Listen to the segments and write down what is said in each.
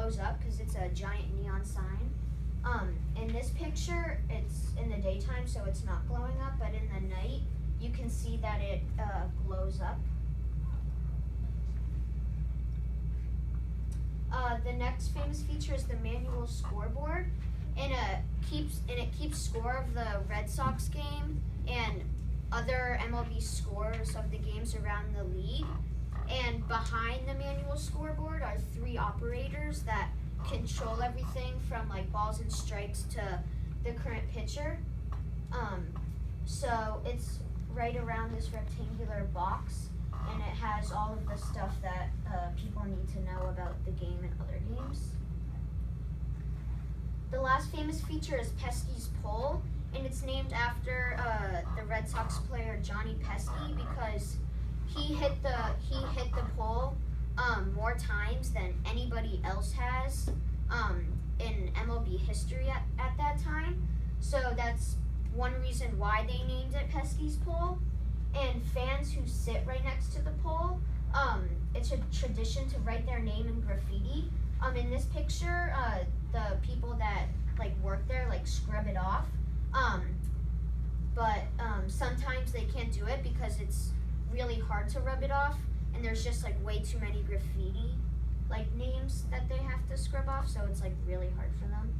glows up because it's a giant neon sign. In this picture, it's in the daytime, so it's not glowing up, but in the night, you can see that it glows up. The next famous feature is the manual scoreboard, and it keeps score of the Red Sox game and other MLB scores of the games around the league. And behind the manual scoreboard are 3 operators that control everything from like balls and strikes to the current pitcher. So it's right around this rectangular box, and it has all of the stuff that people need to know about the game and other games. The last famous feature is Pesky's pole, and it's named after the Red Sox player Johnny Pesky because he hit the pole more times than anybody else has in MLB history at that time. So that's one reason why they named it Pesky's pole. And fans who sit right next to the pole, it's a tradition to write their name in graffiti. In this picture, the people that like work there like scrub it off, but sometimes they can't do it because it's really hard to rub it off, and there's just like way too many graffiti like names that they have to scrub off, so it's like really hard for them.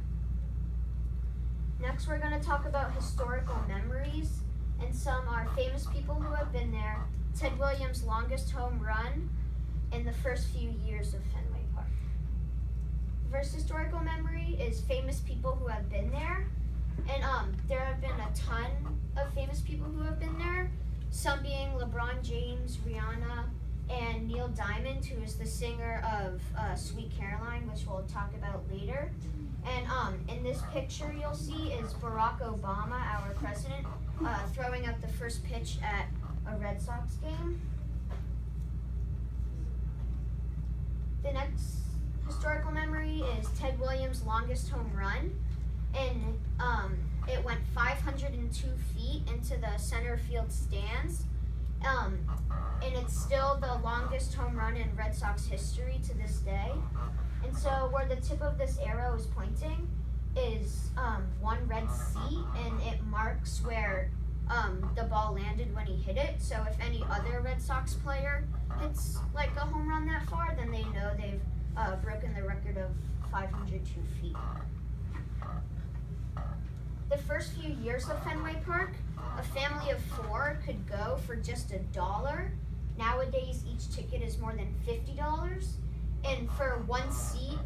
Next, we're going to talk about historical memories, and some are famous people who have been there. Ted Williams' longest home run in the first few years of Fenway Park. First historical memory is famous people who have been there, and there have been a ton of famous people who have been there, some being LeBron James, Rihanna, and Neil Diamond, who is the singer of Sweet Caroline, which we'll talk about later. And in this picture you'll see is Barack Obama, our president, throwing out the first pitch at a Red Sox game. The next historical memory is Ted Williams' longest home run, and it went 502 feet into the center field stands, and it's still the longest home run in Red Sox history to this day. And so where the tip of this arrow is pointing is one red C, and it marks where the ball landed when he hit it. So if any other Red Sox player hits like a home run that far, then they know they've broken the record of 502 feet. The first few years of Fenway Park, a family of 4 could go for just $1. Nowadays, each ticket is more than $50. And for one seat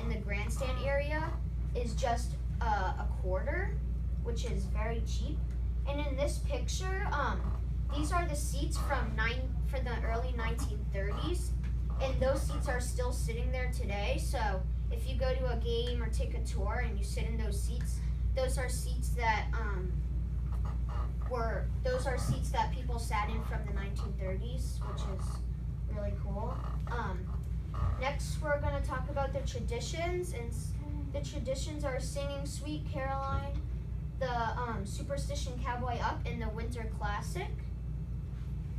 in the grandstand area is just a quarter, which is very cheap. And in this picture, these are the seats for the early 1930s, and those seats are still sitting there today. So if you go to a game or take a tour and you sit in those seats, those are seats that people sat in from the 1930s, which is really cool. Next, we're going to talk about the traditions, and the traditions are singing Sweet Caroline, the Superstition Cowboy Up, and the Winter Classic.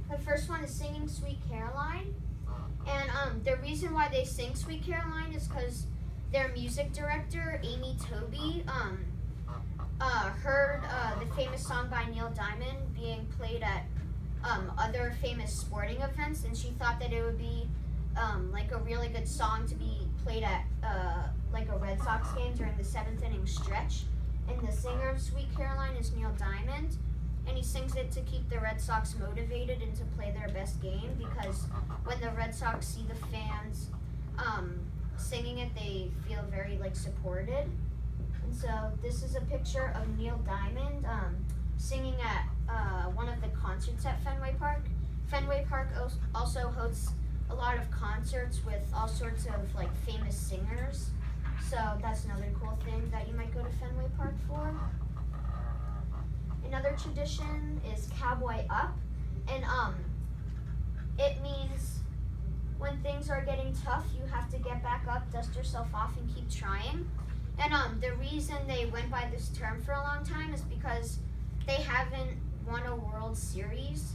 The first one is singing Sweet Caroline, and the reason why they sing Sweet Caroline is because their music director, Amy Toby, heard the famous song by Neil Diamond being played at other famous sporting events, and she thought that it would be like a really good song to be played at like a Red Sox game during the 7th inning stretch. And the singer of Sweet Caroline is Neil Diamond, and he sings it to keep the Red Sox motivated and to play their best game, because when the Red Sox see the fans singing it, they feel very like supported. And so this is a picture of Neil Diamond singing at one of the concerts at Fenway Park. Fenway Park also hosts a lot of concerts with all sorts of like famous singers. So that's another cool thing that you might go to Fenway Park for. Another tradition is Cowboy Up, and it means when things are getting tough, you have to get back up, dust yourself off, and keep trying. And the reason they went by this term for a long time is because they haven't won a World Series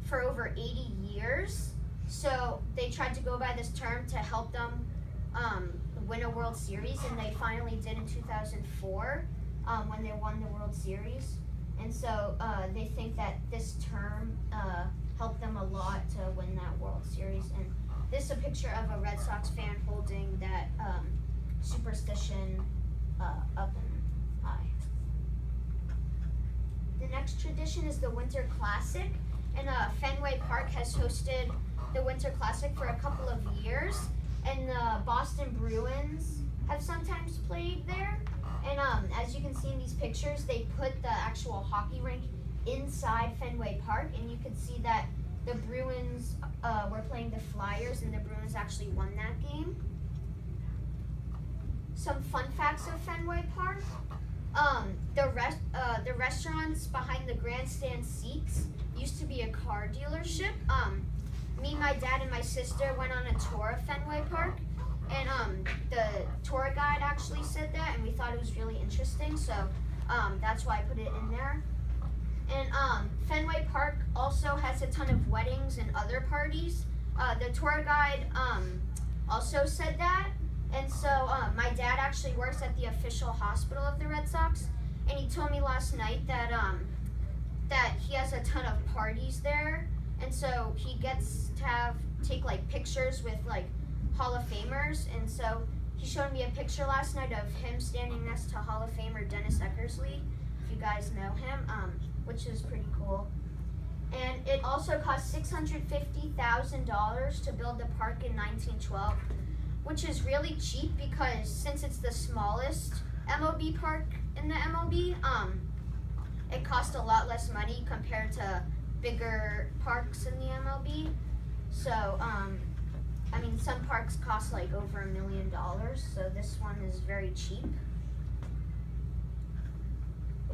for over 80 years. So they tried to go by this term to help them win a World Series, and they finally did in 2004 when they won the World Series. And so they think that this term helped them a lot to win that World Series. And this is a picture of a Red Sox fan holding that superstition up in high. The next tradition is the Winter Classic, and Fenway Park has hosted the Winter Classic for a couple of years, and the Boston Bruins have sometimes played there. And as you can see in these pictures, they put the actual hockey rink inside Fenway Park, and you can see that the Bruins were playing the Flyers, and the Bruins actually won that game. Some fun facts of Fenway Park. The restaurants behind the grandstand seats used to be a car dealership. Me, my dad, and my sister went on a tour of Fenway Park, and the tour guide actually said that, and we thought it was really interesting, so that's why I put it in there. And Fenway Park also has a ton of weddings and other parties. The tour guide also said that. And so my dad actually works at the official hospital of the Red Sox, and he told me last night that that he has a ton of parties there, and so he gets to take like pictures with like Hall of Famers. And so he showed me a picture last night of him standing next to Hall of Famer Dennis Eckersley, if you guys know him, which is pretty cool. And it also cost $650,000 to build the park in 1912. Which is really cheap because since it's the smallest MLB park in the MLB, it costs a lot less money compared to bigger parks in the MLB. So, I mean, some parks cost like over $1 million, so this one is very cheap.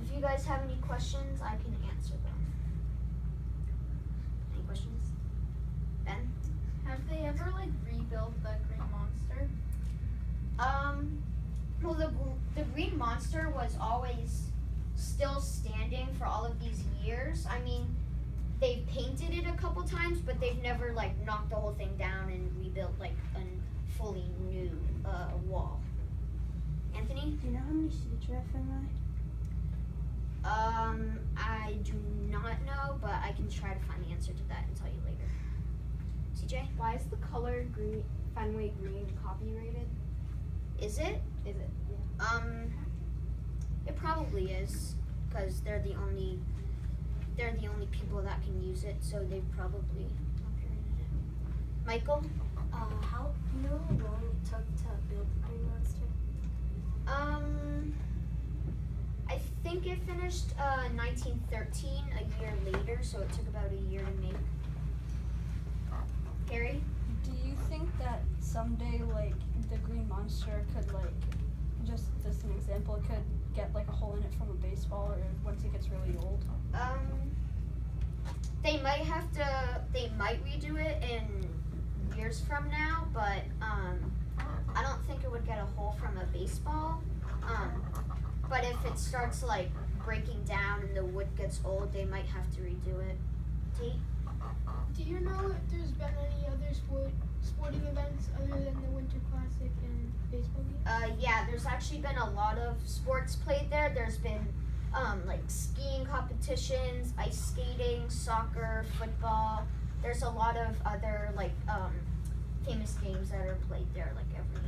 If you guys have any questions, I can answer them. Any questions? Ben? Have they ever like rebuilt the Green Monster? Well, the Green Monster was always still standing for all of these years. I mean, they've painted it a couple times, but they've never like knocked the whole thing down and rebuilt like a fully new wall. Anthony? Do you know how many seats are at Fenway? I do not know, but I can try to find the answer to that and tell you later. CJ? Why is the color green, Fenway green, copyrighted? Is it? Is it? Yeah. It probably is, because they're the only people that can use it, so they probably copyrighted it. Michael? How do you know how long it took to build the Green Monster? I think it finished 1913, a year later, so it took about a year to make. Gary? Do you think that someday, like, the Green Monster could, like, just as an example, it could get, like, a hole in it from a baseball, or once it gets really old? They might redo it in years from now, but I don't think it would get a hole from a baseball. But if it starts, like, breaking down and the wood gets old, they might have to redo it. Tate? Do you know if there's been any other sporting events other than the Winter Classic and baseball games? Yeah, there's actually been a lot of sports played there. There's been like skiing competitions, ice skating, soccer, football. There's a lot of other like famous games that are played there like every